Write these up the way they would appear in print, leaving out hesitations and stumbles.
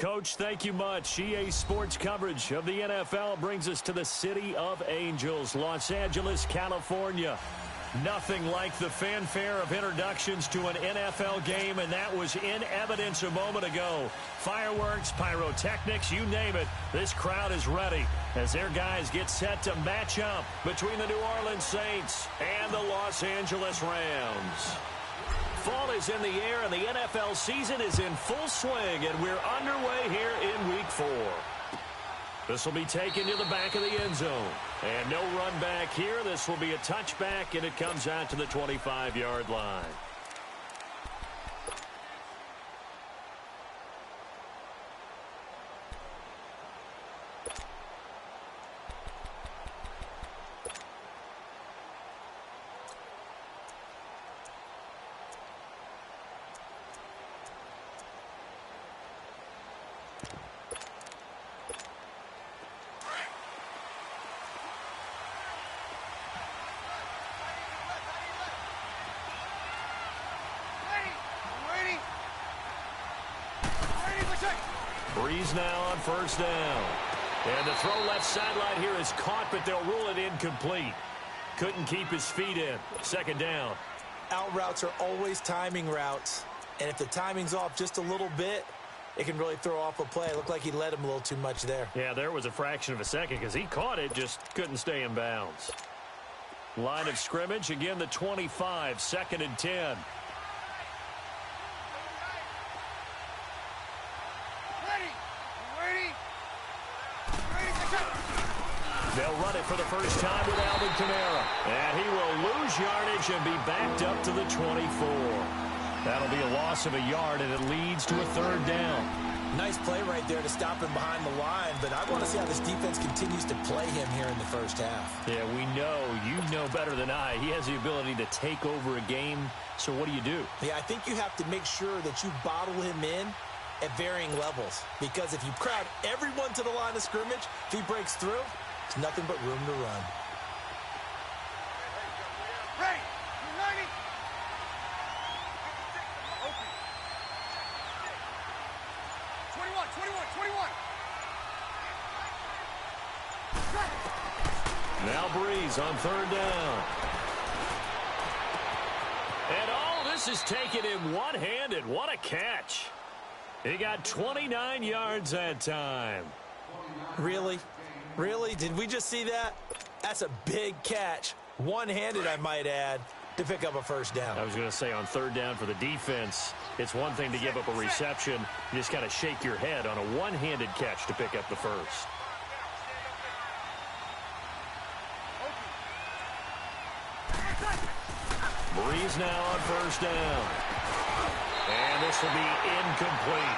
Coach, thank you much. EA Sports coverage of the NFL brings us to the City of Angels, Los Angeles, California. Nothing like the fanfare of introductions to an NFL game, and that was in evidence a moment ago. Fireworks, pyrotechnics, you name it. This crowd is ready as their guys get set to match up between the New Orleans Saints and the Los Angeles Rams. Fall is in the air, and the NFL season is in full swing, and we're underway here in Week 4. This will be taken to the back of the end zone. And no run back here. This will be a touchback, and it comes out to the 25-yard line. Breeze now on first down. And the throw left sideline here is caught, but they'll rule it incomplete. Couldn't keep his feet in. Second down. Out routes are always timing routes. And if the timing's off just a little bit, it can really throw off a play. It looked like he led him a little too much there. Yeah, there was a fraction of a second because he caught it, just couldn't stay in bounds. Line of scrimmage, again the 25, 2nd and 10. They'll run it for the first time with Alvin Kamara. And he will lose yardage and be backed up to the 24. That'll be a loss of a yard, and it leads to a 3rd down. Nice play right there to stop him behind the line, but I want to see how this defense continues to play him here in the first half. Yeah, we know. You know better than I. He has the ability to take over a game, so what do? Yeah, I think you have to make sure that you bottle him in at varying levels, because if you crowd everyone to the line of scrimmage, if he breaks through, there's nothing but room to run. Ready. 90. Now Breeze on 3rd down. And all this is taken in one-handed. What a catch. He got 29 yards that time. Really? Really? Did we just see that? That's a big catch. One-handed, I might add, to pick up a first down. I was going to say on 3rd down for the defense, it's one thing to give up a reception. You just got to shake your head on a one-handed catch to pick up the first. Breeze now on 1st down. And this will be incomplete.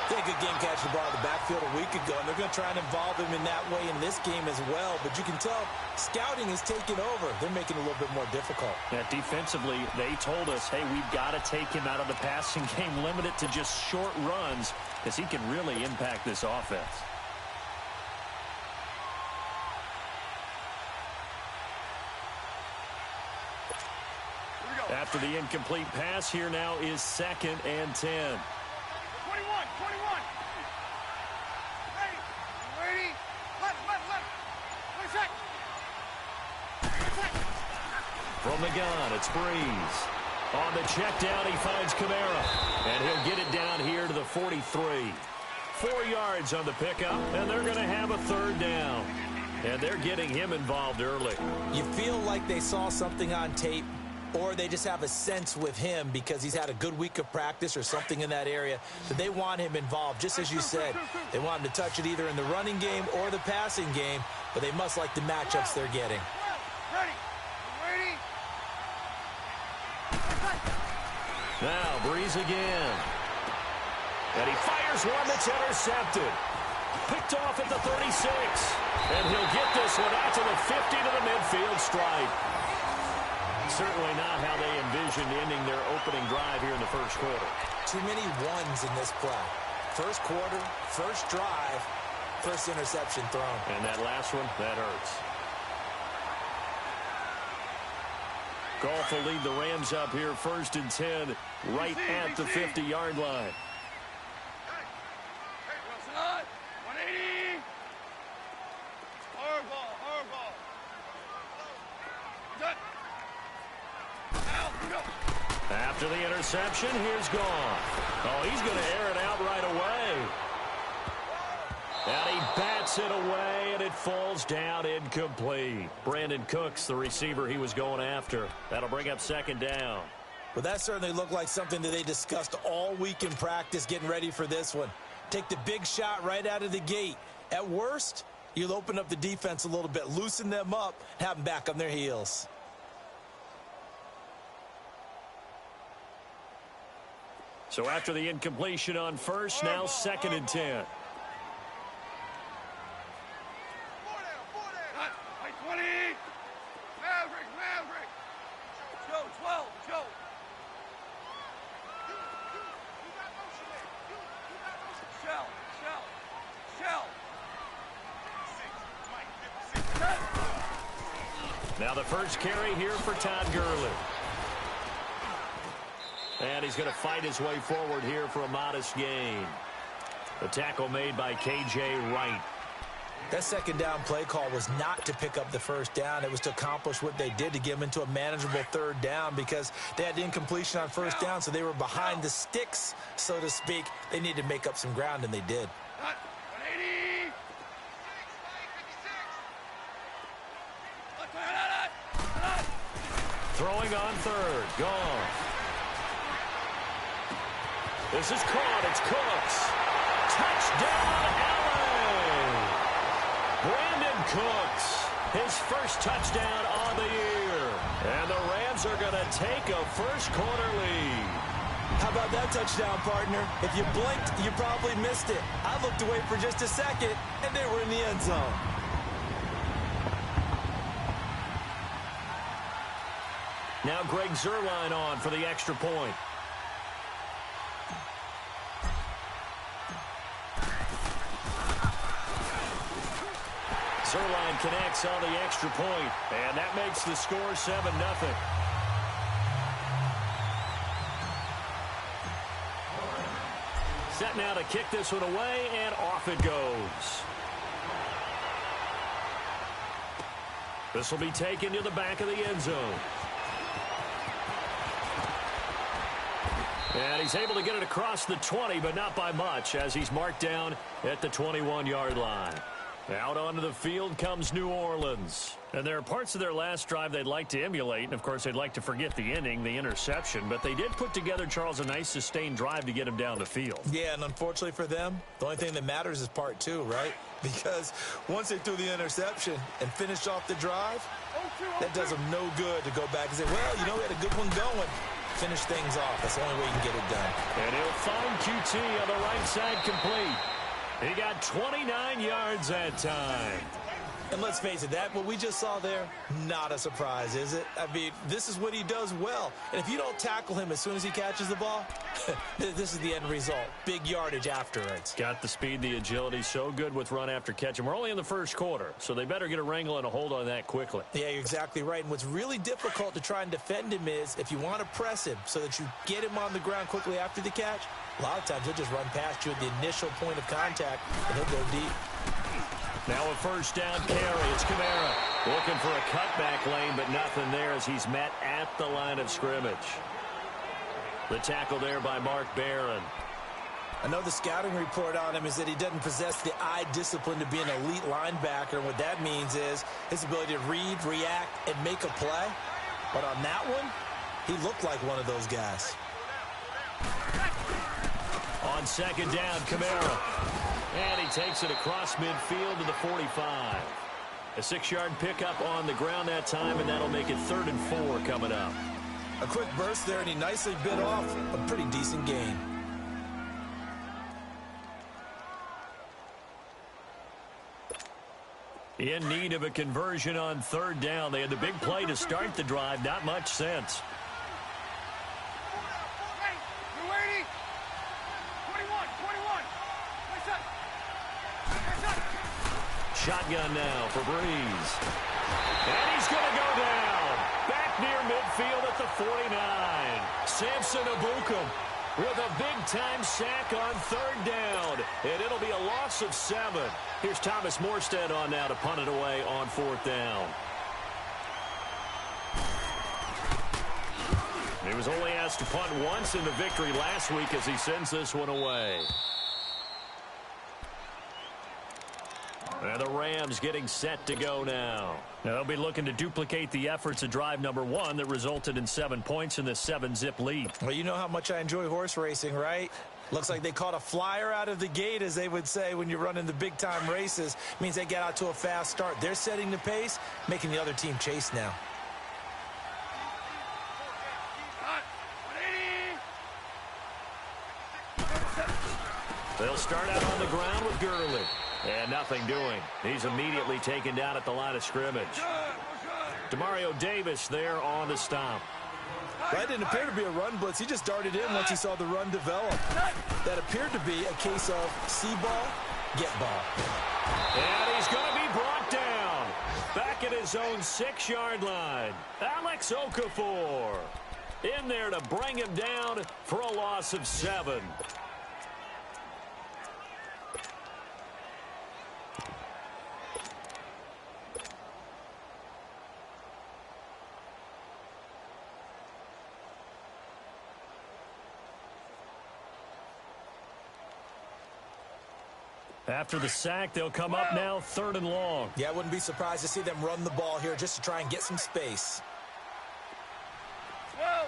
Yeah, good game catch the ball in the backfield a week ago, and they're going to try and involve him in that way in this game as well. But you can tell scouting is taking over. They're making it a little bit more difficult. Yeah, defensively, they told us, hey, we've got to take him out of the passing game, limit it to just short runs, because he can really impact this offense. After the incomplete pass, here now is 2nd and 10. 21. Ready. Left. 20 seconds. From the gun, it's Breeze. On the check down, he finds Kamara. And he'll get it down here to the 43. 4 yards on the pickup, and they're going to have a 3rd down. And they're getting him involved early. You feel like they saw something on tape, or they just have a sense with him because he's had a good week of practice or something in that area that they want him involved. Just as you said, they want him to touch it either in the running game or the passing game, but they must like the matchups they're getting. Ready. Now, Breeze again. And he fires one that's intercepted. Picked off at the 36. And he'll get this one out to the 50 to the midfield stripe. Certainly not how they envisioned ending their opening drive here in the first quarter. Too many ones in this play. First quarter, first drive, first interception thrown. And that last one, that hurts. Goff will lead the Rams up here 1st and 10 right at the 50-yard line. After the interception, here's gone. Oh, he's going to air it out right away. And he bats it away, and it falls down incomplete. Brandon Cooks, the receiver he was going after. That'll bring up second down. Well, that certainly looked like something that they discussed all week in practice, getting ready for this one. Take the big shot right out of the gate. At worst, you'll open up the defense a little bit, loosen them up, have them back on their heels. So after the incompletion on first, now 2nd and 10. Now the first carry here for Todd Gurley. And he's going to fight his way forward here for a modest gain. The tackle made by K.J. Wright. That second down play call was not to pick up the first down. It was to accomplish what they did, to get them into a manageable third down, because they had incompletion on first down, so they were behind the sticks, so to speak. They needed to make up some ground, and they did. Throwing on third. Gone. This is caught. It's Cooks. Touchdown, LA! Brandon Cooks, his first touchdown on the year. And the Rams are going to take a first-quarter lead. How about that touchdown, partner? If you blinked, you probably missed it. I looked away for just a second, and they were in the end zone. Now Greg Zuerlein on for the extra point. Zuerlein connects on the extra point, and that makes the score 7-0. Set now to kick this one away, and off it goes. This will be taken to the back of the end zone. And he's able to get it across the 20, but not by much, as he's marked down at the 21-yard line. Out onto the field comes New Orleans. And there are parts of their last drive they'd like to emulate, and of course they'd like to forget the inning, the interception, but they did put together, Charles, a nice sustained drive to get him down the field. Yeah, and unfortunately for them, the only thing that matters is part two, right? Because once they threw the interception and finished off the drive, that does them no good to go back and say, well, you know, we had a good one going. Finish things off. That's the only way you can get it done. And he'll find QT on the right side complete. He got 29 yards that time. And let's face it, that what we just saw there, not a surprise, is it? I mean, this is what he does well. And if you don't tackle him as soon as he catches the ball, this is the end result. Big yardage afterwards. Got the speed, the agility, so good with run after catch. And we're only in the first quarter, so they better get a wrangle and a hold on that quickly. Yeah, you're exactly right. And what's really difficult to try and defend him is if you want to press him so that you get him on the ground quickly after the catch, a lot of times he'll just run past you at the initial point of contact, and he'll go deep. Now a first down carry. It's Kamara looking for a cutback lane, but nothing there as he's met at the line of scrimmage. The tackle there by Mark Barron. I know the scouting report on him is that he doesn't possess the eye discipline to be an elite linebacker. And what that means is his ability to read, react, and make a play. But on that one, he looked like one of those guys. On second down, Kamara. And he takes it across midfield to the 45. A 6-yard pickup on the ground that time, and that'll make it 3rd and 4 coming up. A quick burst there, and he nicely bit off a pretty decent gain. In need of a conversion on 3rd down. They had the big play to start the drive. Not much sense. Shotgun now for Breeze. And he's going to go down. Back near midfield at the 49. Samson Ebukam with a big-time sack on 3rd down. And it'll be a loss of 7. Here's Thomas Morstead on now to punt it away on 4th down. He was only asked to punt once in the victory last week as he sends this one away. And the Rams getting set to go now. They'll be looking to duplicate the efforts of drive number 1 that resulted in 7 points in the 7-zip lead. Well, you know how much I enjoy horse racing, right? Looks like they caught a flyer out of the gate, as they would say when you're running the big-time races. Means they get out to a fast start. They're setting the pace, making the other team chase now. They'll start out on the ground with Gurley. And nothing doing. He's immediately taken down at the line of scrimmage. Demario Davis there on the stop. That didn't appear to be a run blitz. He just darted in once he saw the run develop. That appeared to be a case of see ball, get ball. And he's going to be brought down. Back at his own 6-yard line. Alex Okafor in there to bring him down for a loss of 7. After the sack, they'll come up now 3rd and long. Yeah, I wouldn't be surprised to see them run the ball here just to try and get some space. 12.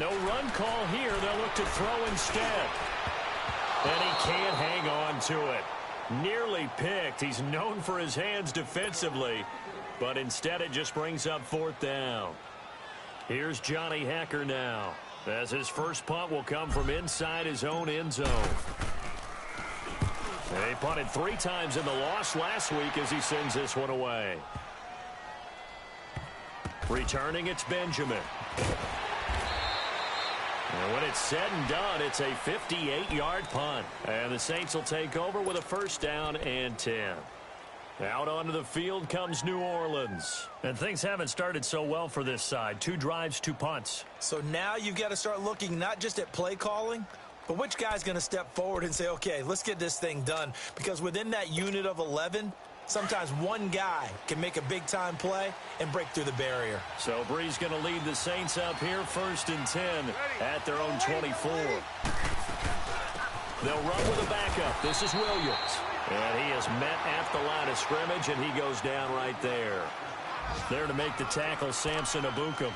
No run call here. They'll look to throw instead. And he can't hang on to it. Nearly picked. He's known for his hands defensively, but instead it just brings up 4th down. Here's Johnny Hecker now, as his first punt will come from inside his own end zone. He punted 3 times in the loss last week as he sends this one away. Returning, it's Benjamin. And when it's said and done, it's a 58-yard punt. And the Saints will take over with a 1st down and 10. Out onto the field comes New Orleans. And things haven't started so well for this side. 2 drives, 2 punts. So now you've got to start looking not just at play calling, but which guy's going to step forward and say, okay, let's get this thing done. Because within that unit of 11, sometimes one guy can make a big-time play and break through the barrier. So Bree's going to lead the Saints up here 1st and 10 at their own 24. They'll run with a backup. This is Williams. And he is met at the line of scrimmage, and he goes down right there. There to make the tackle, Samson Abukum.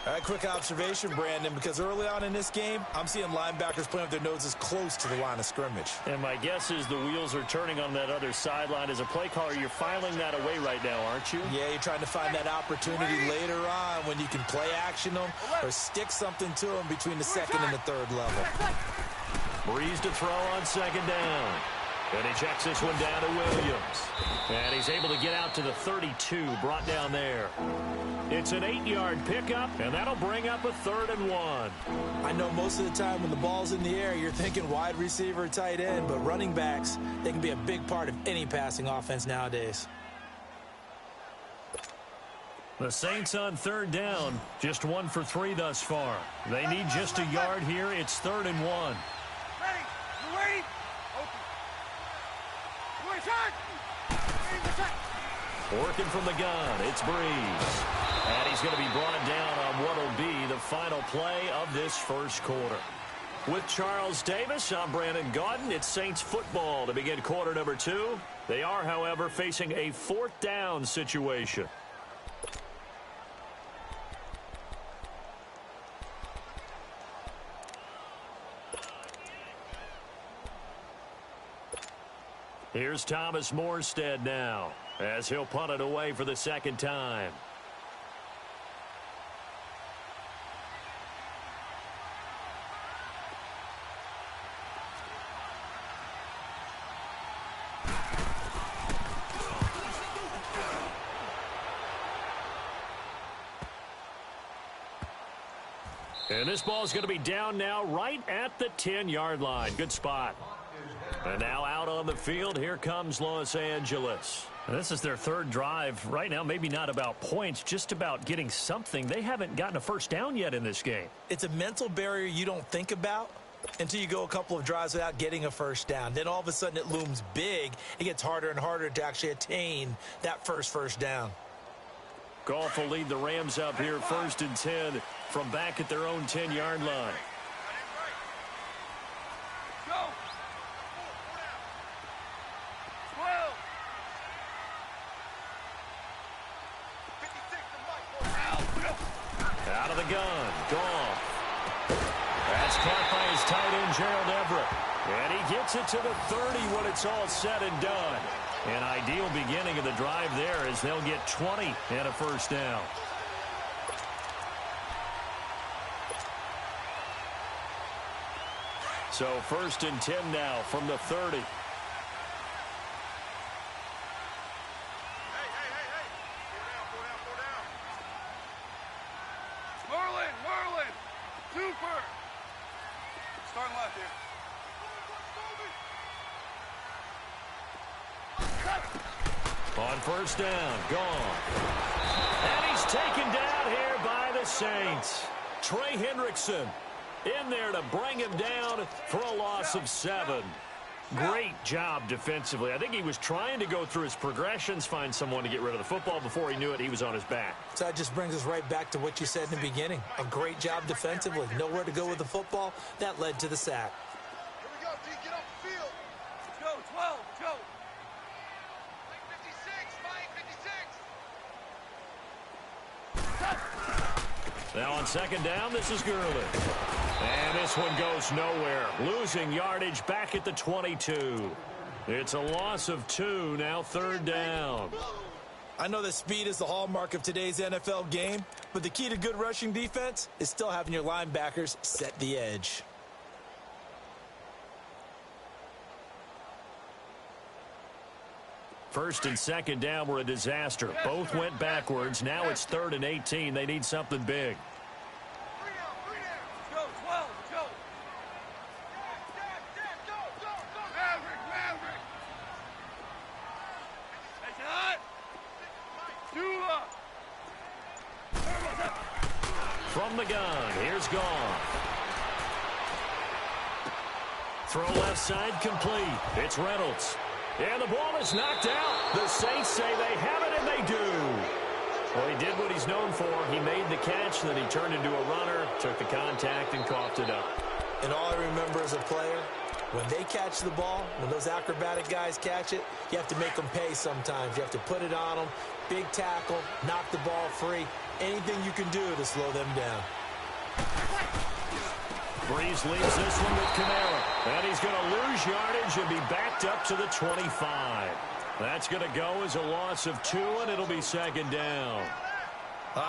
All right, quick observation, Brandon, because early on in this game, I'm seeing linebackers playing with their noses close to the line of scrimmage. And my guess is the wheels are turning on that other sideline. As a play caller, you're filing that away right now, aren't you? Yeah, you're trying to find that opportunity later on when you can play action them or stick something to them between the 2nd and the 3rd level. Breeze to throw on 2nd down. And he checks this one down to Williams. And he's able to get out to the 32, brought down there. It's an 8-yard pickup, and that'll bring up a 3rd and 1. I know most of the time when the ball's in the air, you're thinking wide receiver, tight end, but running backs, they can be a big part of any passing offense nowadays. The Saints on 3rd down, just 1 for 3 thus far. They need just a yard here. It's 3rd and 1. Ready. You ready? Open. You ready, Working from the gun, it's Breeze. And he's going to be brought down on what will be the final play of this 1st quarter. With Charles Davis, I'm Brandon Gaudin. It's Saints football to begin quarter number 2. They are, however, facing a 4th down situation. Here's Thomas Morstead now, as he'll punt it away for the 2nd time. And this ball is going to be down now right at the 10-yard line. Good spot. And now out on the field, here comes Los Angeles. And this is their 3rd drive. Right now, maybe not about points, just about getting something. They haven't gotten a 1st down yet in this game. It's a mental barrier you don't think about until you go a couple of drives without getting a 1st down. Then all of a sudden it looms big. It gets harder and harder to actually attain that first down. Goff will lead the Rams up here 1st and 10 from back at their own 10-yard line. Go. 12. 56 Out of the gun. Goff. That's caught by his tight end, Gerald Everett. And he gets it to the 30 when it's all said and done. An ideal beginning of the drive there as they'll get 20 and a 1st down. So 1st and 10 now from the 30. Hey. Merlin. Super. Starting left here. On 1st down, gone. And he's taken down here by the Saints. Trey Hendrickson in there to bring him down for a loss of 7. Great job defensively. I think he was trying to go through his progressions, find someone to get rid of the football. Before he knew it, he was on his back. So that just brings us right back to what you said in the beginning. A great job defensively. Nowhere to go with the football. That led to the sack. Here we go, D. Get off the field. Go, 12. Go. 56. Now on 2nd down, this is Gurley. And this one goes nowhere. Losing yardage back at the 22. It's a loss of 2, now 3rd down. I know that speed is the hallmark of today's NFL game, but the key to good rushing defense is still having your linebackers set the edge. First and 2nd down were a disaster. Both went backwards. Now it's 3rd and 18. They need something big. 3 down. Go, 12. Go. Go. Maverick. Take it hot. From the gun, here's Goff. Throw left side complete. It's Reynolds. And the ball is knocked out. The Saints say they have it, and they do. Well, he did what he's known for. He made the catch, then he turned into a runner, took the contact, and coughed it up. And all I remember as a player, when they catch the ball, when those acrobatic guys catch it, you have to make them pay sometimes. You have to put it on them, big tackle, knock the ball free, anything you can do to slow them down. Breeze leaves this one with Kamara. And he's going to lose yardage and be backed up to the 25. That's going to go as a loss of 2, and it'll be 2nd down.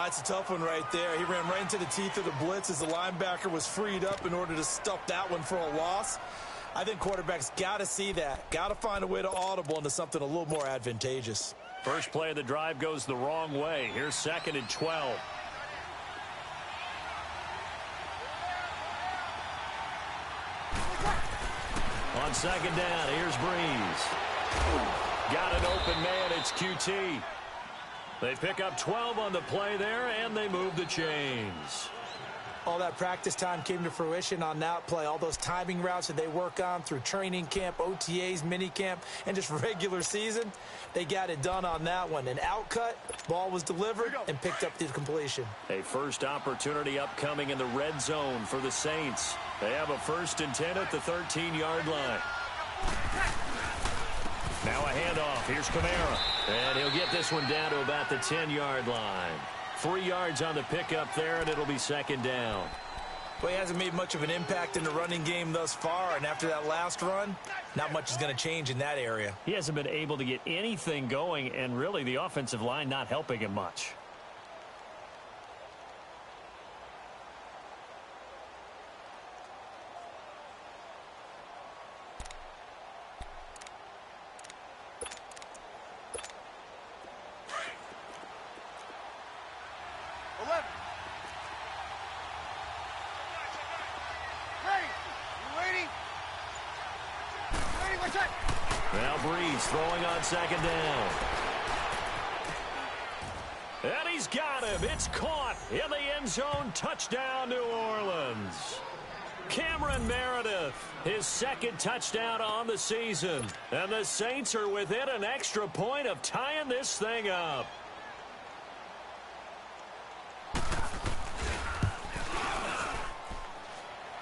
It's a tough one right there. He ran right into the teeth of the blitz as the linebacker was freed up in order to stuff that one for a loss. I think quarterbacks got to see that. Got to find a way to audible into something a little more advantageous. First play of the drive goes the wrong way. Here's 2nd and 12. On 2nd down, here's Breeze. Got an open man, it's QT. They pick up 12 on the play there, and they move the chains. All that practice time came to fruition on that play. All those timing routes that they work on through training camp, OTAs, minicamp, and just regular season, they got it done on that one. An outcut, ball was delivered, and picked up the completion. A first opportunity upcoming in the red zone for the Saints. They have a 1st and 10 at the 13-yard line. Now a handoff. Here's Kamara. And he'll get this one down to about the 10-yard line. 3 yards on the pickup there, and it'll be 2nd down. Well, he hasn't made much of an impact in the running game thus far, and after that last run, not much is going to change in that area. He hasn't been able to get anything going, and really the offensive line not helping him much. Now Breeze throwing on 2nd down. And he's got him. It's caught in the end zone. Touchdown, New Orleans. Cameron Meredith, his 2nd touchdown on the season. And the Saints are within an extra point of tying this thing up.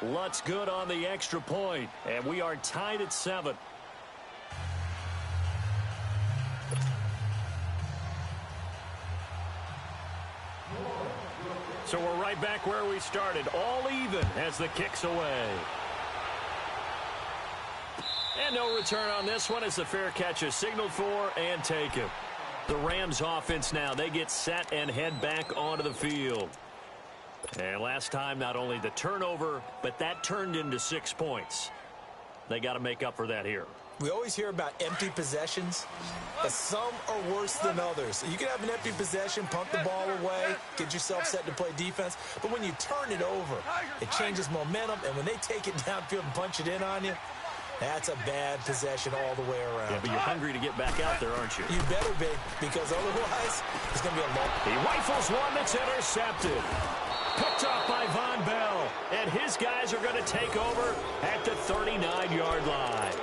Lutz good on the extra point, and we are tied at 7. So we're right back where we started, all even as the kick's away. And no return on this one as the fair catch is signaled for and taken. The Rams offense now, they get set and head back onto the field. And last time, not only the turnover, but that turned into 6 points. They got to make up for that here. We always hear about empty possessions, but some are worse than others. You can have an empty possession, pump the ball away, get yourself set to play defense, but when you turn it over, it changes momentum, and when they take it downfield and punch it in on you, that's a bad possession all the way around. Yeah, but you're hungry to get back out there, aren't you? You better be, because otherwise, it's going to be a long... He rifles one that's intercepted. Picked off by Von Bell, and his guys are going to take over at the 39-yard line.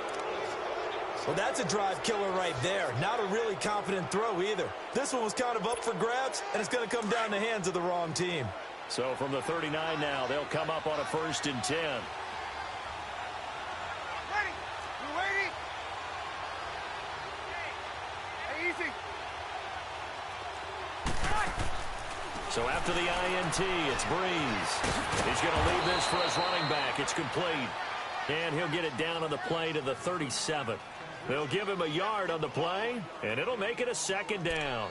Well, that's a drive killer right there. Not a really confident throw either. This one was kind of up for grabs, and it's going to come down the hands of the wrong team. So from the 39 now, they'll come up on a 1st and 10. Ready. You ready? Hey, easy. So after the INT, it's Breeze. He's going to leave this for his running back. It's complete. And he'll get it down on the play to the 37. They'll give him a yard on the play, and it'll make it a 2nd down.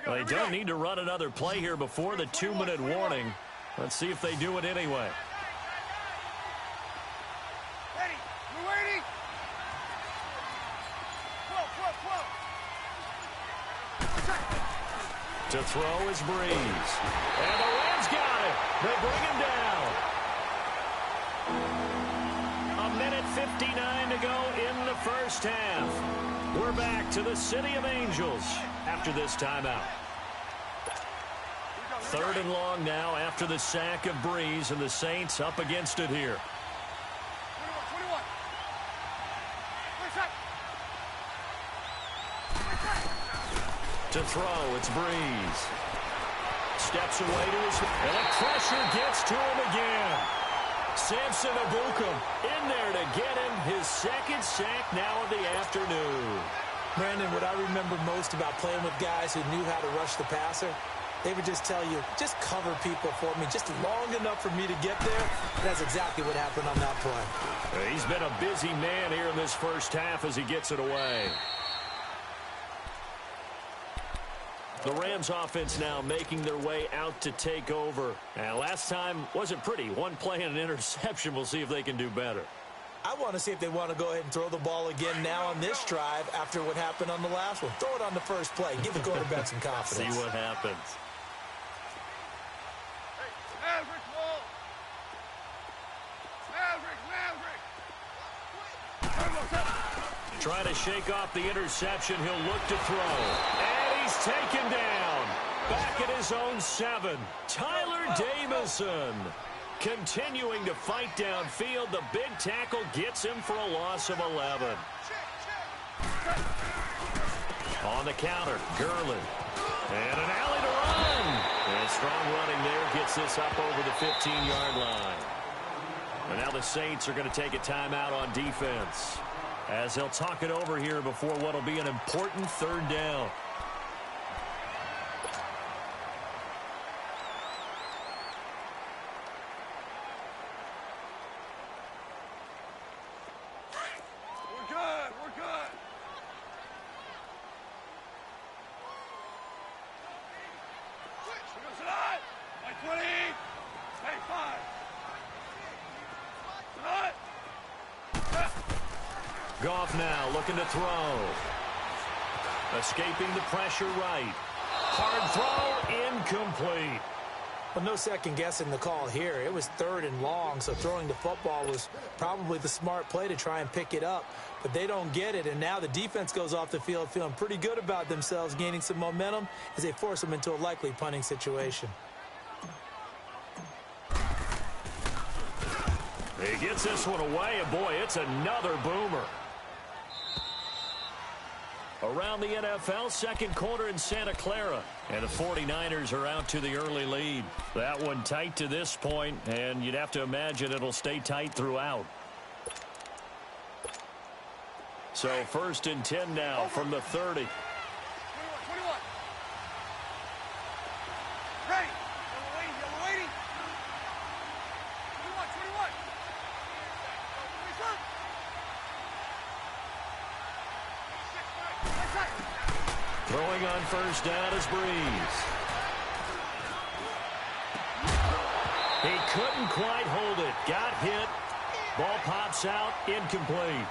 They don't need to run another play here before the 2-minute warning. Let's see if they do it anyway. Ready. You ready? To throw is Breeze. And the Rams got it. They bring him down. 1:59 to go in the first half. We're back to the City of Angels after this timeout. 3rd and long now after the sack of Breeze, and the Saints up against it here. 21. To throw, it's Breeze. Steps away to his... And the pressure gets to him again. Samson Ebukam in there to get him his 2nd sack now of the afternoon. Brandon, what I remember most about playing with guys who knew how to rush the passer, they would just tell you, just cover people for me, just long enough for me to get there. That's exactly what happened on that play. He's been a busy man here in this first half as he gets it away. The Rams offense now making their way out to take over. And last time wasn't pretty. One play and an interception. We'll see if they can do better. I want to see if they want to go ahead and throw the ball again now on this drive after what happened on the last one. Throw it on the first play. Give the quarterback some confidence. See what happens. Hey, Maverick, wall. Maverick. Trying to shake off the interception. He'll look to throw. And he's taken down. Back at his own 7. Tyler Davison continuing to fight downfield. The big tackle gets him for a loss of 11. On the counter, Gurley. And an alley to run. And strong running there gets this up over the 15-yard line. And now the Saints are going to take a timeout on defense, as they'll talk it over here before what will be an important 3rd down. We're good. Tonight, like 20. Hey, 5. Goff now looking to throw. Escaping the pressure right. Hard throw, incomplete. Well, no second guessing the call here. It was 3rd and long, so throwing the football was probably the smart play to try and pick it up. But they don't get it, and now the defense goes off the field feeling pretty good about themselves, gaining some momentum as they force them into a likely punting situation. He gets this one away, and boy, it's another boomer. Around the NFL, second quarter in Santa Clara. And the 49ers are out to the early lead. That one tight to this point, and you'd have to imagine it'll stay tight throughout. So 1st and 10 now from the 30. 21. Ready. You're waiting. 21. Throwing on first down is Breeze. He couldn't quite hold it. Got hit. Ball pops out. Incomplete.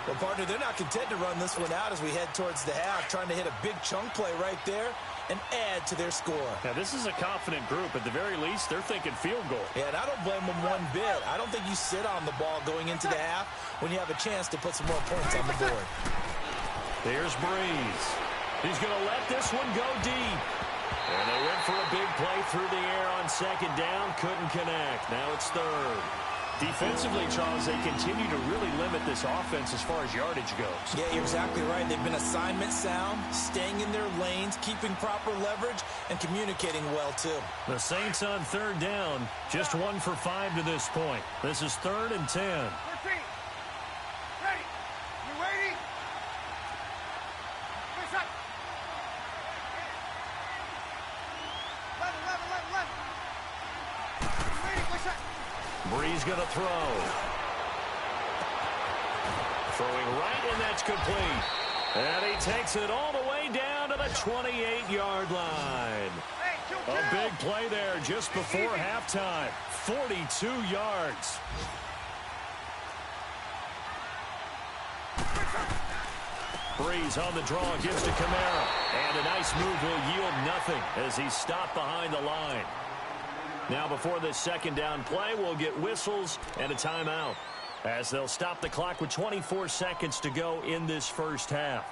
Well, partner, they're not content to run this one out as we head towards the half, trying to hit a big chunk play right there and add to their score. Now, this is a confident group. At the very least, they're thinking field goal. Yeah, and I don't blame them one bit. I don't think you sit on the ball going into the half when you have a chance to put some more points on the board. Here's Breeze. He's going to let this one go deep. And they went for a big play through the air on second down. Couldn't connect. Now it's 3rd. Defensively, Charles, they continue to really limit this offense as far as yardage goes. Yeah, you're exactly right. They've been assignment sound, staying in their lanes, keeping proper leverage, and communicating well, too. The Saints on 3rd down, just 1 for 5 to this point. This is 3rd and 10. 13. Ready. You waiting? Push up. 11. You waiting? Push up. Breeze going to throw. Throwing right, and that's complete. And he takes it all the way down to the 28-yard line. A big play there just before halftime. 42 yards. Breeze on the draw, gives to Kamara. And a nice move will yield nothing as he's stopped behind the line. Now before this second down play, we'll get whistles and a timeout as they'll stop the clock with 24 seconds to go in this first half.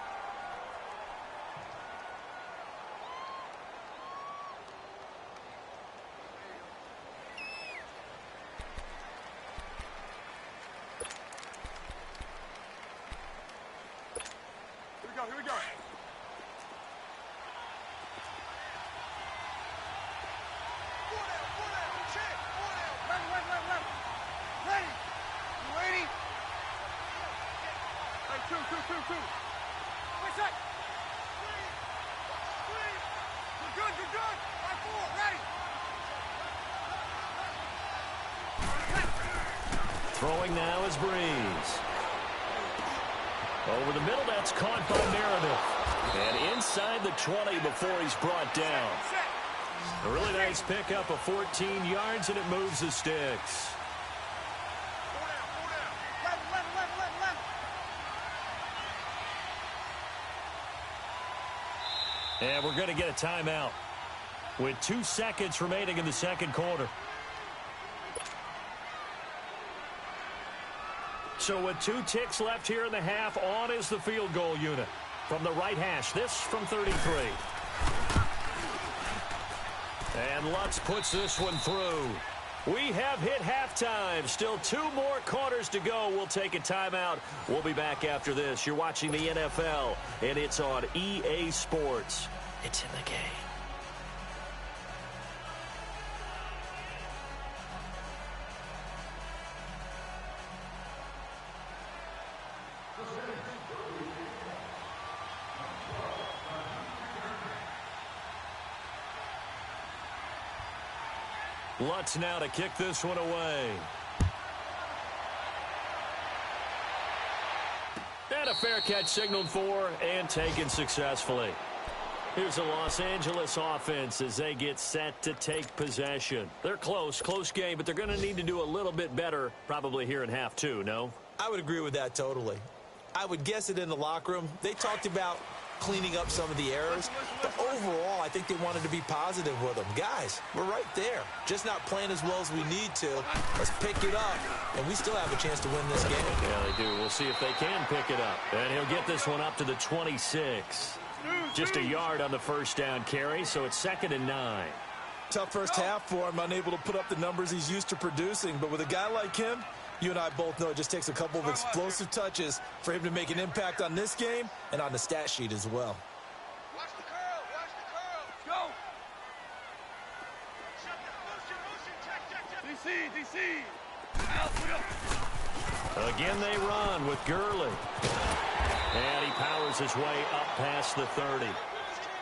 Here we go. Two. What's that? You're good. 5-4, ready. Throwing now is Breeze. Over the middle, that's caught by Meredith. And inside the 20 before he's brought down. A really nice pickup of 14 yards, and it moves the sticks. And we're going to get a timeout with 2 seconds remaining in the second quarter. So with 2 ticks left here in the half, on is the field goal unit. From the right hash, this from 33. And Lutz puts this one through. We have hit halftime. Still 2 more quarters to go. We'll take a timeout. We'll be back after this. You're watching the NFL, and it's on EA Sports. It's in the game. Lutz now to kick this one away. And a fair catch signaled for and taken successfully. Here's the Los Angeles offense as they get set to take possession. They're close game, but they're going to need to do a little bit better probably here in half 2, no? I would agree with that totally. I would guess it in the locker room. They talked about cleaning up some of the errors. But overall, I think they wanted to be positive with them. Guys, we're right there. Just not playing as well as we need to. Let's pick it up, and we still have a chance to win this game. Yeah, they do. We'll see if they can pick it up. And he'll get this one up to the 26. Just a yard on the first down carry, so it's 2nd and 9. Tough first half for him, unable to put up the numbers he's used to producing. But with a guy like him, you and I both know it just takes a couple of explosive touches for him to make an impact on this game and on the stat sheet as well. Watch the curl. Watch the curl. Go. DC. Out. Again, they run with Gurley. And he powers his way up past the 30.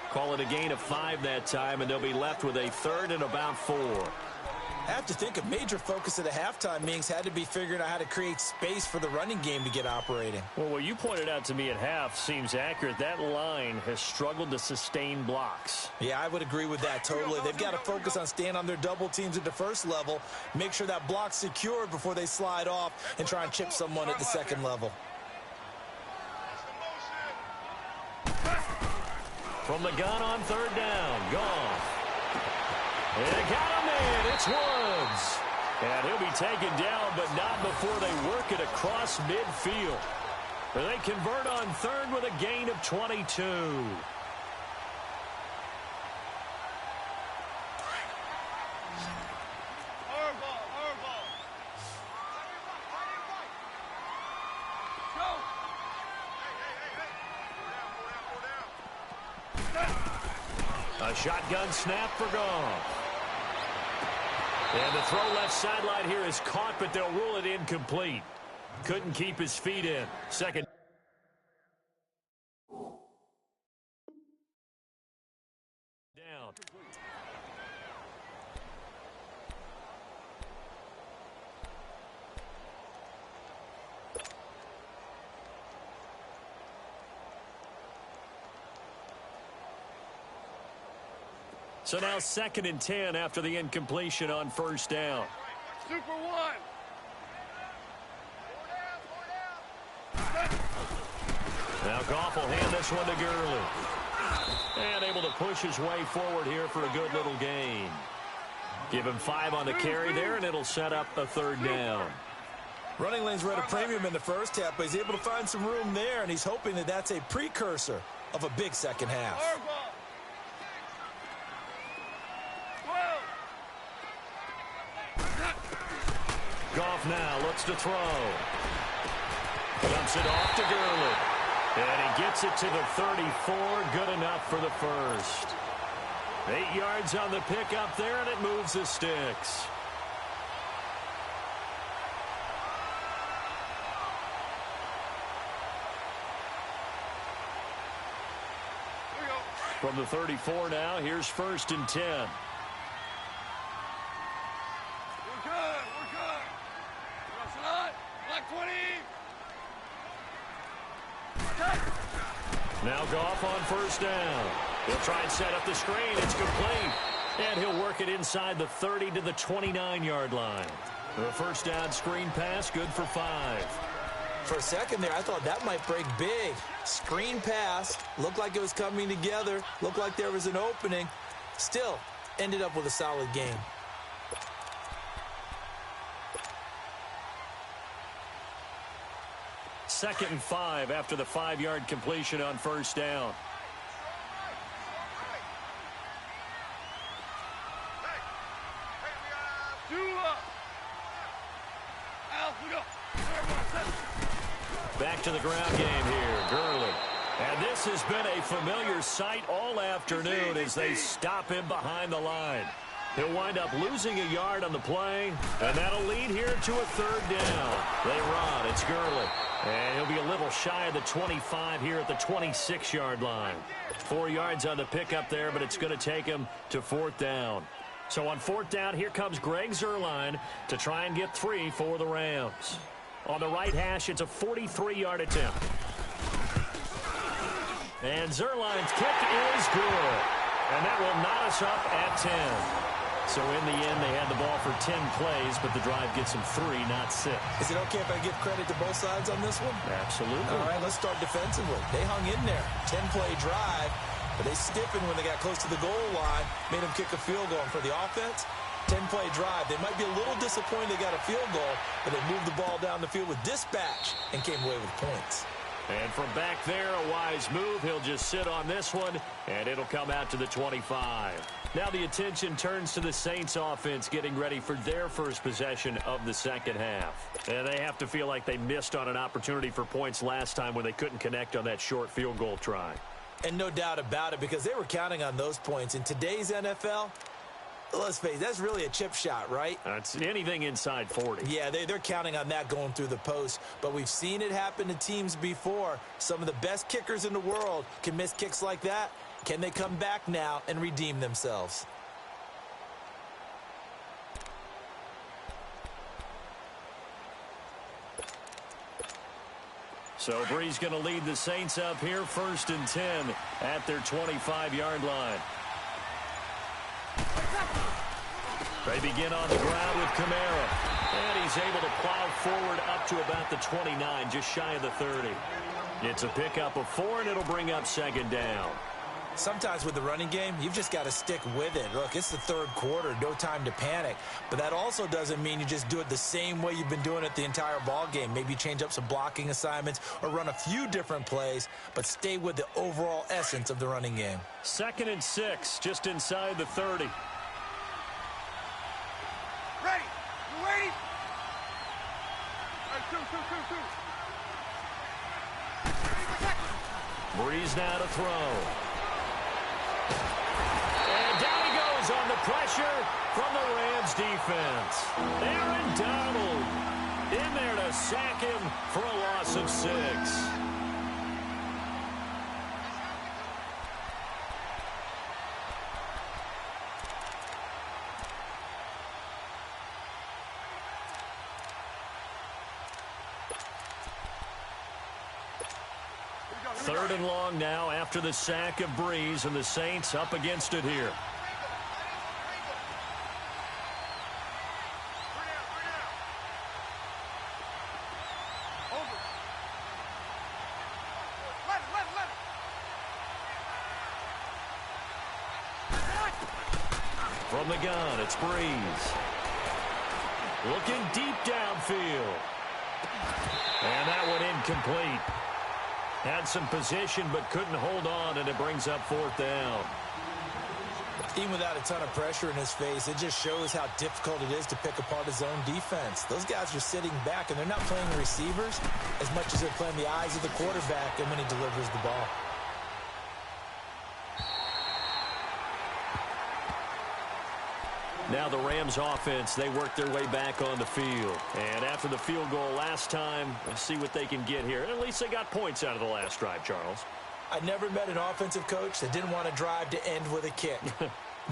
Call it a gain of 5 that time, and they'll be left with a 3rd and about 4. I have to think a major focus at the halftime meetings had to be figuring out how to create space for the running game to get operating. Well, what you pointed out to me at half seems accurate. That line has struggled to sustain blocks. Yeah, I would agree with that totally. They've got to focus on staying on their double teams at the first level, make sure that block's secured before they slide off and try and chip someone at the second level. From the gun on 3rd down, gone. And it got him in. It's Woods. And he'll be taken down, but not before they work it across midfield. They convert on 3rd with a gain of 22. A shotgun snap for Goff. And the throw left sideline here is caught, but they'll rule it incomplete. Couldn't keep his feet in. 2nd down. So now 2nd and 10 after the incompletion on 1st down. Super 1. Now Goff will hand this one to Gurley. And able to push his way forward here for a good little gain. Give him 5 on the carry there, and it'll set up a 3rd down. Running lanes were at a premium in the first half, but he's able to find some room there, and he's hoping that that's a precursor of a big second half. Goff now looks to throw. Dumps it off to Gurley. And he gets it to the 34. Good enough for the first. 8 yards on the pickup there, and it moves the sticks. From the 34 now, here's 1st and 10. Now Goff on 1st down. He'll try and set up the screen. It's complete. And he'll work it inside the 30 to the 29-yard line. The 1st down screen pass, good for 5. For a second there, I thought that might break big. Screen pass. Looked like it was coming together. Looked like there was an opening. Still, ended up with a solid game. Second and 5 after the 5-yard completion on 1st down. Back to the ground game here, Gurley. And this has been a familiar sight all afternoon as they stop him behind the line. He'll wind up losing a yard on the play, and that'll lead here to a 3rd down. They run. It's Gurley. And he'll be a little shy of the 25 here at the 26-yard line. 4 yards on the pickup there, but it's going to take him to 4th down. So on 4th down, here comes Greg Zuerlein to try and get 3 for the Rams. On the right hash, it's a 43-yard attempt. And Zuerlein's kick is good. And that will knot us up at 10. So in the end, they had the ball for 10 plays, but the drive gets them 3, not 6. Is it okay if I give credit to both sides on this one? Absolutely. All right, let's start defensively. They hung in there. 10-play drive, but they stiffened when they got close to the goal line, made them kick a field goal. And for the offense, 10-play drive. They might be a little disappointed they got a field goal, but they moved the ball down the field with dispatch and came away with points. And from back there, a wise move. He'll just sit on this one, and it'll come out to the 25. Now the attention turns to the Saints offense getting ready for their first possession of the second half. And they have to feel like they missed on an opportunity for points last time when they couldn't connect on that short field goal try. And no doubt about it, because they were counting on those points. In today's NFL, let's face it, that's really a chip shot, right? That's anything inside 40. Yeah, they're counting on that going through the post. But we've seen it happen to teams before. Some of the best kickers in the world can miss kicks like that. Can they come back now and redeem themselves? So Bree's going to lead the Saints up here, 1st and 10 at their 25-yard line. They begin on the ground with Kamara. And he's able to plow forward up to about the 29, just shy of the 30. It's a pickup of 4, and it'll bring up 2nd down. Sometimes with the running game, you've just got to stick with it. Look, it's the 3rd quarter, no time to panic. But that also doesn't mean you just do it the same way you've been doing it the entire ball game. Maybe change up some blocking assignments or run a few different plays, but stay with the overall essence of the running game. 2nd and 6, just inside the 30. Ready. You ready? All right, two. Breeze now to throw. And down he goes on the pressure from the Rams defense. Aaron Donald in there to sack him for a loss of 6. Third and long now after the sack of Breeze, and the Saints up against it here. From the gun, it's Breeze. Looking deep downfield. And that one incomplete. Had some position but couldn't hold on, and it brings up 4th down. Even without a ton of pressure in his face, it just shows how difficult it is to pick apart his own defense. Those guys are sitting back, and they're not playing the receivers as much as they're playing the eyes of the quarterback and when he delivers the ball. Now the Rams offense, they work their way back on the field. And after the field goal last time, let's see what they can get here. At least they got points out of the last drive, Charles. I never met an offensive coach that didn't want to drive to end with a kick.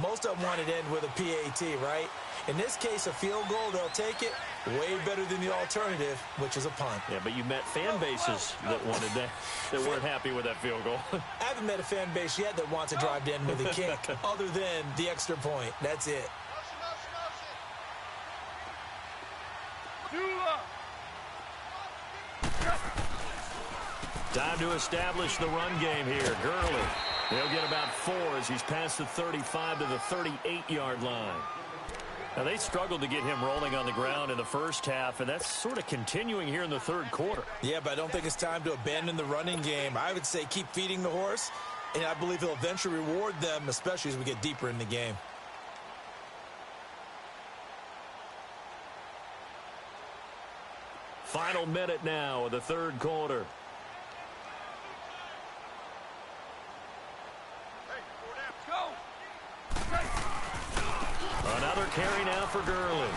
Most of them wanted to end with a PAT, right? In this case, a field goal, they'll take it way better than the alternative, which is a punt. Yeah, but you met fan bases that wanted that weren't happy with that field goal. I haven't met a fan base yet that wants a drive to end with a kick, other than the extra point. That's it. Time to establish the run game here. Gurley, he'll get about 4 as he's past the 35 to the 38-yard line. Now, they struggled to get him rolling on the ground in the first half, and that's sort of continuing here in the 3rd quarter. Yeah, but I don't think it's time to abandon the running game. I would say keep feeding the horse, and I believe he'll eventually reward them, especially as we get deeper in the game. Final minute now of the 3rd quarter. Another carry now for Gurley.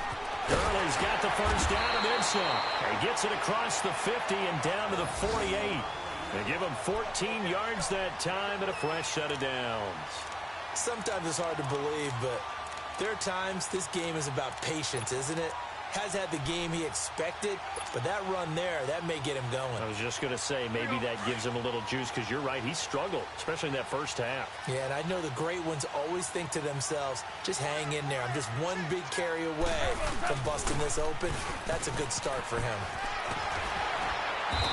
Gurley's got the first down and then some. He gets it across the 50 and down to the 48. They give him 14 yards that time and a fresh set of downs. Sometimes it's hard to believe, but there are times this game is about patience, isn't it? has had the game he expected, but that run there, that may get him going. I was just going to say, maybe that gives him a little juice, because you're right, he struggled, especially in that first half. Yeah, and I know the great ones always think to themselves, just hang in there. I'm just one big carry away from busting this open. That's a good start for him.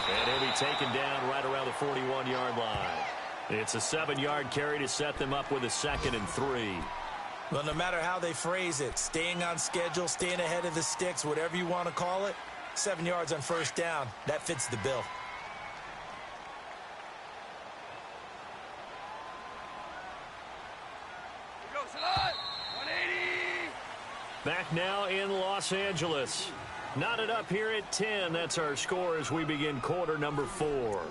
And he'll be taken down right around the 41-yard line. It's a 7-yard carry to set them up with a 2nd and 3. Well, no matter how they phrase it, staying on schedule, staying ahead of the sticks, whatever you want to call it, 7 yards on first down, that fits the bill. Go, Salah! 180! Back now in Los Angeles. Knotted up here at 10. That's our score as we begin quarter number 4.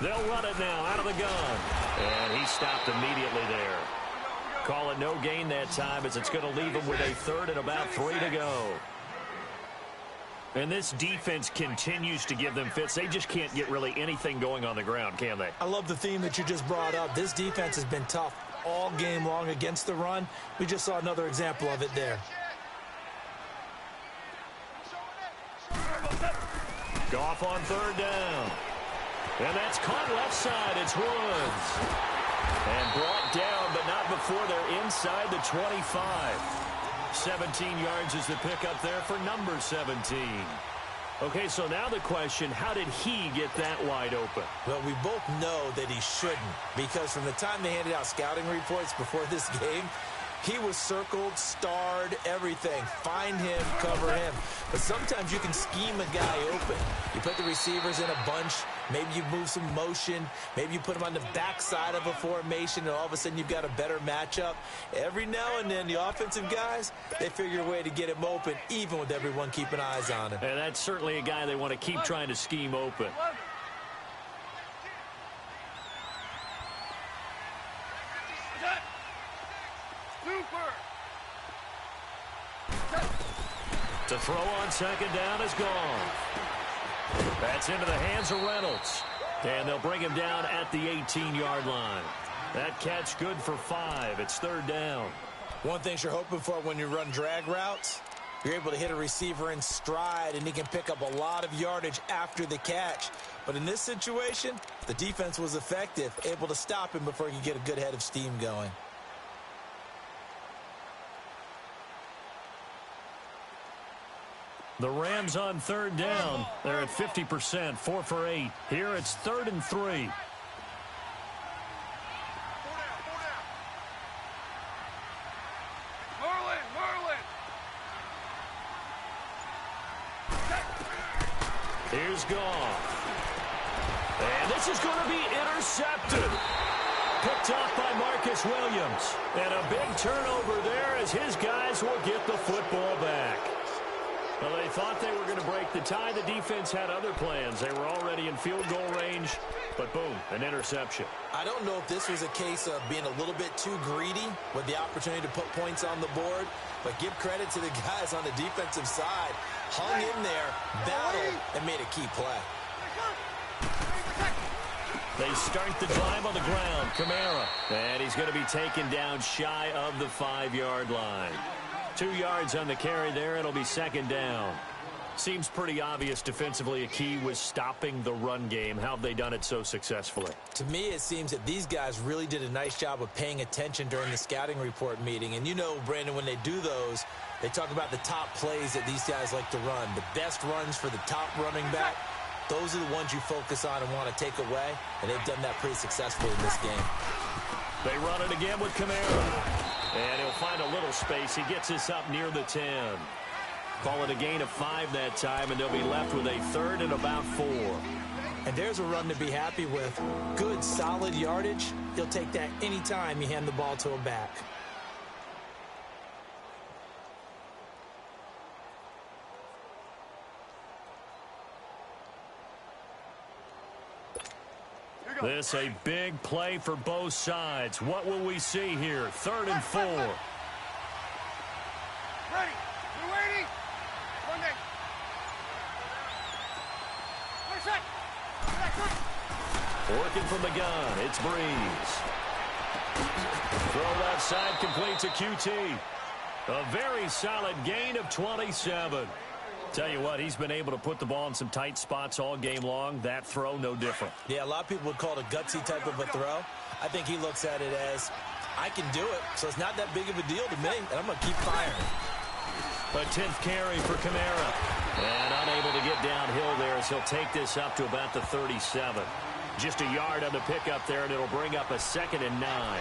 They'll run it now out of the gun. And he stopped immediately there. Call it no gain that time, as it's going to leave him with a 3rd and about 3 to go. And this defense continues to give them fits. They just can't get really anything going on the ground, can they? I love the theme that you just brought up. This defense has been tough all game long against the run. We just saw another example of it there. Goff on 3rd down. And that's caught left side. It's Woods. And brought down, but not before they're inside the 25. 17 yards is the pickup there for number 17. Okay, so now the question, how did he get that wide open? Well, we both know that he shouldn't, because from the time they handed out scouting reports before this game, he was circled, starred, everything. Find him, cover him. But sometimes you can scheme a guy open. You put the receivers in a bunch. Maybe you move some motion. Maybe you put them on the backside of a formation, and all of a sudden you've got a better matchup. Every now and then, the offensive guys, they figure a way to get him open, even with everyone keeping eyes on him. And that's certainly a guy they want to keep trying to scheme open. To throw on 2nd down is gone. That's into the hands of Reynolds. And they'll bring him down at the 18-yard line. That catch good for 5. It's 3rd down. One thing you're hoping for when you run drag routes, you're able to hit a receiver in stride, and he can pick up a lot of yardage after the catch. But in this situation, the defense was effective, able to stop him before he could get a good head of steam going. The Rams on 3rd down. They're at 50%, 4 for 8. Here it's 3rd and 3. Merlin! Here's Goff. And this is going to be intercepted. Picked off by Marcus Williams. And a big turnover there as his guys will get the football back. Well, they thought they were going to break the tie. The defense had other plans. They were already in field goal range, but boom, an interception. I don't know if this was a case of being a little bit too greedy with the opportunity to put points on the board, but give credit to the guys on the defensive side. Hung in there, battled, and made a key play. They start the drive on the ground. Kamara. And he's going to be taken down shy of the 5-yard line. 2 yards on the carry there. It'll be 2nd down. Seems pretty obvious defensively a key was stopping the run game. How have they done it so successfully? To me, it seems that these guys really did a nice job of paying attention during the scouting report meeting. And you know, Brandon, when they do those, they talk about the top plays that these guys like to run. The best runs for the top running back. Those are the ones you focus on and want to take away. And they've done that pretty successfully in this game. They run it again with Kamara. And he'll find a little space. He gets us up near the 10. Call it a gain of 5 that time, and they'll be left with a 3rd and about 4. And there's a run to be happy with. Good, solid yardage. He'll take that anytime you hand the ball to him back. This a big play for both sides. What will we see here? 3rd and 4. Ready. We're waiting. One day. Working from the gun, it's Breeze. Throw left side, complete to QT. A very solid gain of 27. Tell you what, he's been able to put the ball in some tight spots all game long. That throw, no different. Yeah, a lot of people would call it a gutsy type of a throw. I think he looks at it as, I can do it, so it's not that big of a deal to me, and I'm going to keep firing. A 10th carry for Kamara. And unable to get downhill there as he'll take this up to about the 37. Just a yard on the pickup there, and it'll bring up a 2nd and 9.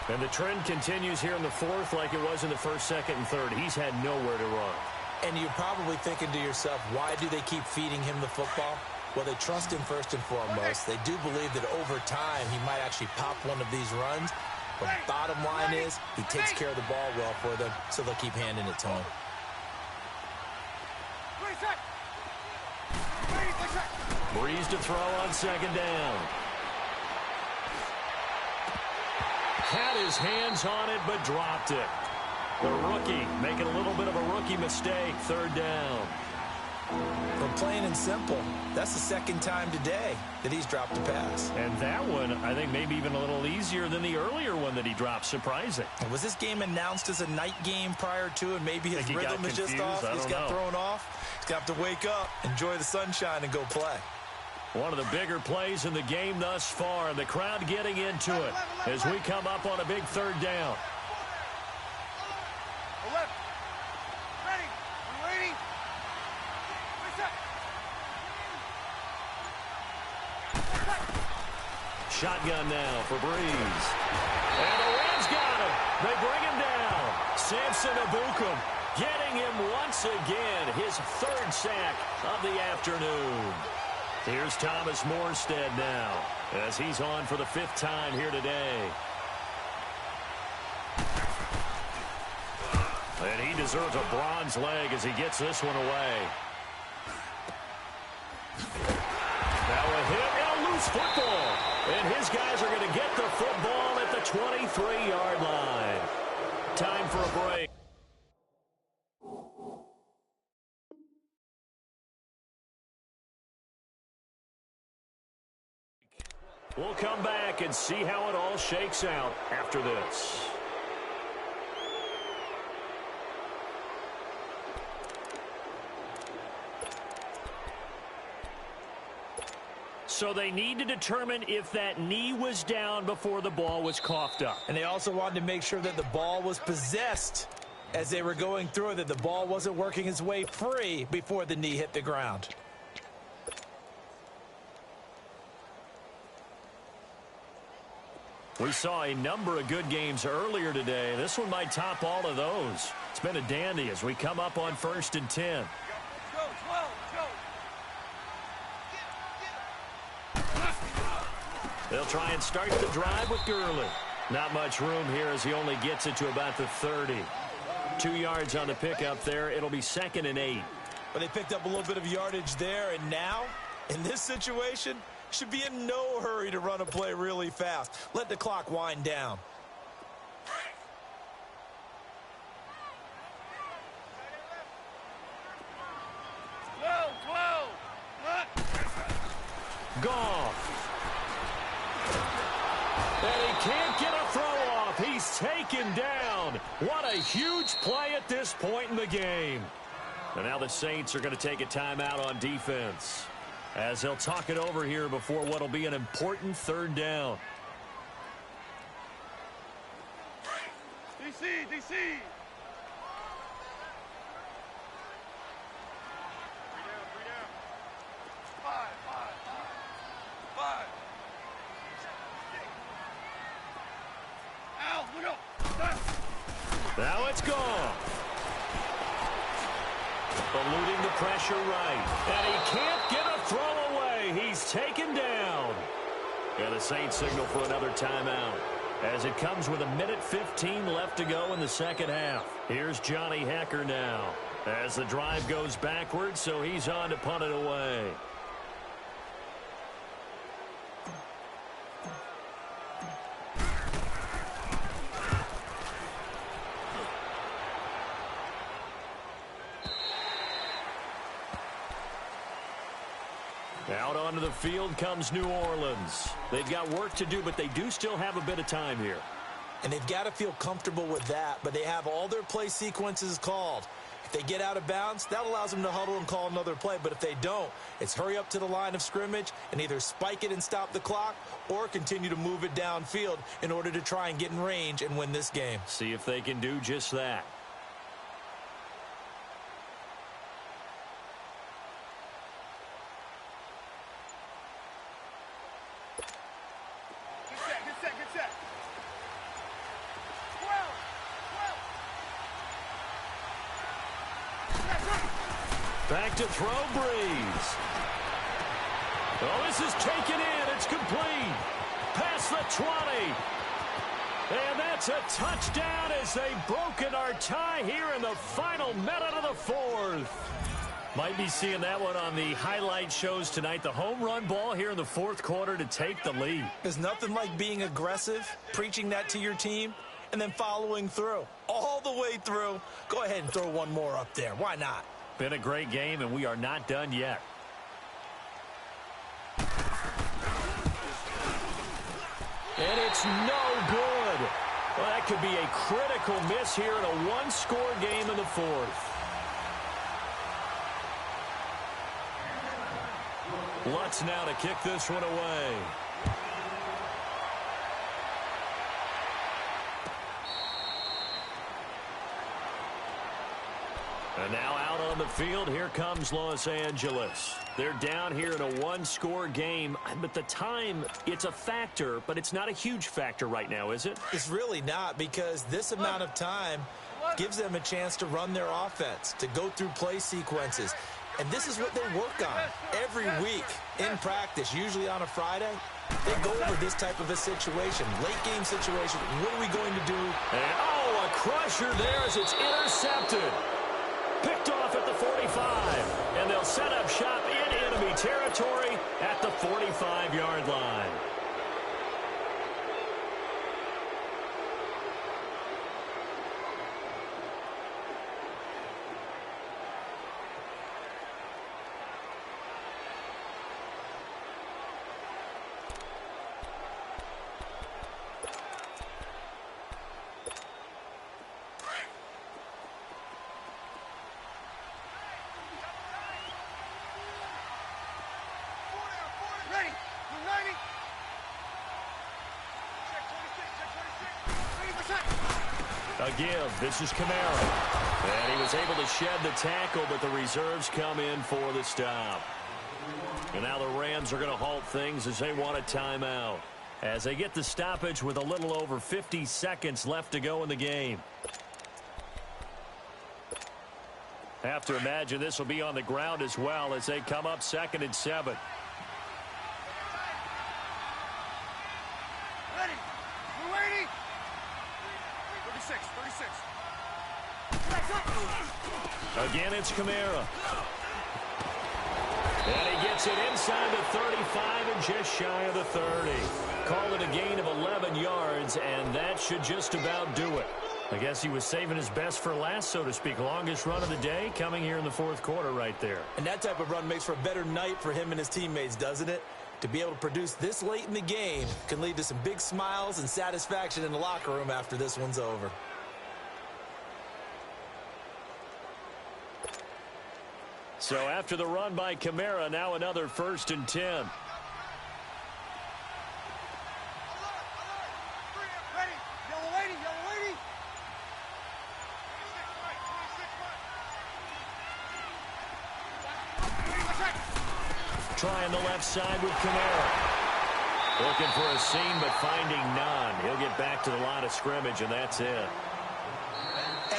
And the trend continues here in the 4th like it was in the 1st, 2nd, and 3rd. He's had nowhere to run. And you're probably thinking to yourself, why do they keep feeding him the football? Well, they trust him first and foremost. They do believe that over time he might actually pop one of these runs. But bottom line is he takes care of the ball well for them, so they'll keep handing it to him. Breeze to throw on 2nd down. Had his hands on it, but dropped it. The rookie making a little bit of a rookie mistake. 3rd down. From plain and simple, that's the 2nd time today that he's dropped a pass. And that one, I think, maybe even a little easier than the earlier one that he dropped. Surprising. Was this game announced as a night game prior to, and maybe his rhythm is just off? He's got thrown off. He's got to wake up, enjoy the sunshine, and go play. One of the bigger plays in the game thus far. The crowd getting into it as we come up on a big 3rd down. Left. Ready. We're waiting. Shotgun now for Breeze. And the Rams got him. They bring him down. Samson Abukum getting him once again. His 3rd sack of the afternoon. Here's Thomas Morstead now as he's on for the 5th time here today. And he deserves a bronze leg as he gets this one away. Now a hit and a loose football. And his guys are going to get the football at the 23-yard line. Time for a break. We'll come back and see how it all shakes out after this. So they need to determine if that knee was down before the ball was coughed up. And they also wanted to make sure that the ball was possessed as they were going through it, that the ball wasn't working its way free before the knee hit the ground. We saw a number of good games earlier today. This one might top all of those. It's been a dandy as we come up on 1st and 10. Go, 12, go. They'll try and start the drive with Gurley. Not much room here as he only gets it to about the 30. 2 yards on the pickup there. It'll be 2nd and 8. But they picked up a little bit of yardage there, and now, in this situation, should be in no hurry to run a play really fast. Let the clock wind down. Goff. And he can't get a throw off. He's taken down. What a huge play at this point in the game. And now the Saints are going to take a timeout on defense as they'll talk it over here before what will be an important 3rd down. DC. 5. Al, look up. Now it's gone. Eluding the pressure right. And he can't get a throw away. he's taken down. And the Saints signal for another timeout, as it comes with 1:15 left to go in the second half. Here's Johnny Hekker now, as the drive goes backwards, so he's on to punt it away. Out onto the field comes New Orleans. They've got work to do, but they do still have a bit of time here. And they've got to feel comfortable with that, but they have all their play sequences called. If they get out of bounds, that allows them to huddle and call another play. But if they don't, it's hurry up to the line of scrimmage and either spike it and stop the clock or continue to move it downfield in order to try and get in range and win this game. See if they can do just that. Back to throw, Breeze. Oh, this is taken in. It's complete. Past the 20. And that's a touchdown as they've broken our tie here in the final minute of the fourth. Might be seeing that one on the highlight shows tonight. The home run ball here in the fourth quarter to take the lead. There's nothing like being aggressive, preaching that to your team, and then following through. All the way through. Go ahead and throw one more up there. Why not? Been a great game, and we are not done yet. And it's no good. Well, that could be a critical miss here in a one-score game in the fourth. Lutz now to kick this one away. And now out on the field, here comes Los Angeles. They're down here in a one-score game, but the time, it's a factor, but it's not a huge factor right now, is it? It's really not, because this amount of time gives them a chance to run their offense, to go through play sequences. And this is what they work on every week in practice, usually on a Friday. They go over this type of a situation, late-game situation. What are we going to do? And, oh, a crusher there as it's intercepted. Picked off at the 45, and they'll set up shop in enemy territory at the 45-yard line. A give. This is Kamara. And he was able to shed the tackle, but the reserves come in for the stop. And now the Rams are going to halt things as they want a timeout, as they get the stoppage with a little over 50 seconds left to go in the game. Have to imagine this will be on the ground as well as they come up 2nd and 7. Ready. We're waiting. 36. Again, it's Kamara. And he gets it inside the 35 and just shy of the 30. Call it a gain of 11 yards, and that should just about do it. I guess he was saving his best for last, so to speak. Longest run of the day coming here in the fourth quarter right there. And that type of run makes for a better night for him and his teammates, doesn't it? To be able to produce this late in the game can lead to some big smiles and satisfaction in the locker room after this one's over. So after the run by Kamara, now another 1st and 10. Ready. Yellow lady. 26. Trying the left side with Kamara. Looking for a seam, but finding none. He'll get back to the line of scrimmage, and that's it.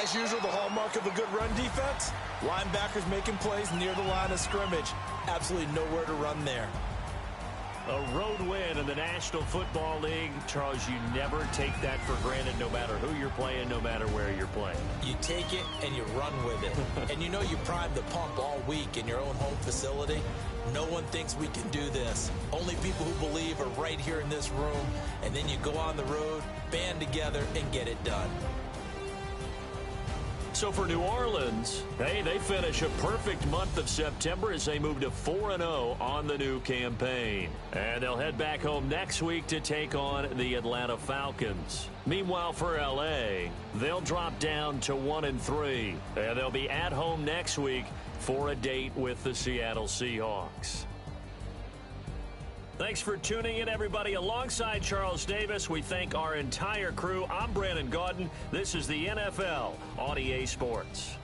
As usual, the hallmark of a good run defense, linebackers making plays near the line of scrimmage. Absolutely nowhere to run there. A road win in the National Football League. Charles, you never take that for granted no matter who you're playing, no matter where you're playing. You take it and you run with it. And you know you primed the pump all week in your own home facility. No one thinks we can do this. Only people who believe are right here in this room. And then you go on the road, band together, and get it done. So for New Orleans, hey, they finish a perfect month of September as they move to 4-0 on the new campaign. And they'll head back home next week to take on the Atlanta Falcons. Meanwhile, for L.A., they'll drop down to 1-3. And they'll be at home next week for a date with the Seattle Seahawks. Thanks for tuning in, everybody. Alongside Charles Davis, we thank our entire crew. I'm Brandon Gaudin. This is the NFL on EA Sports.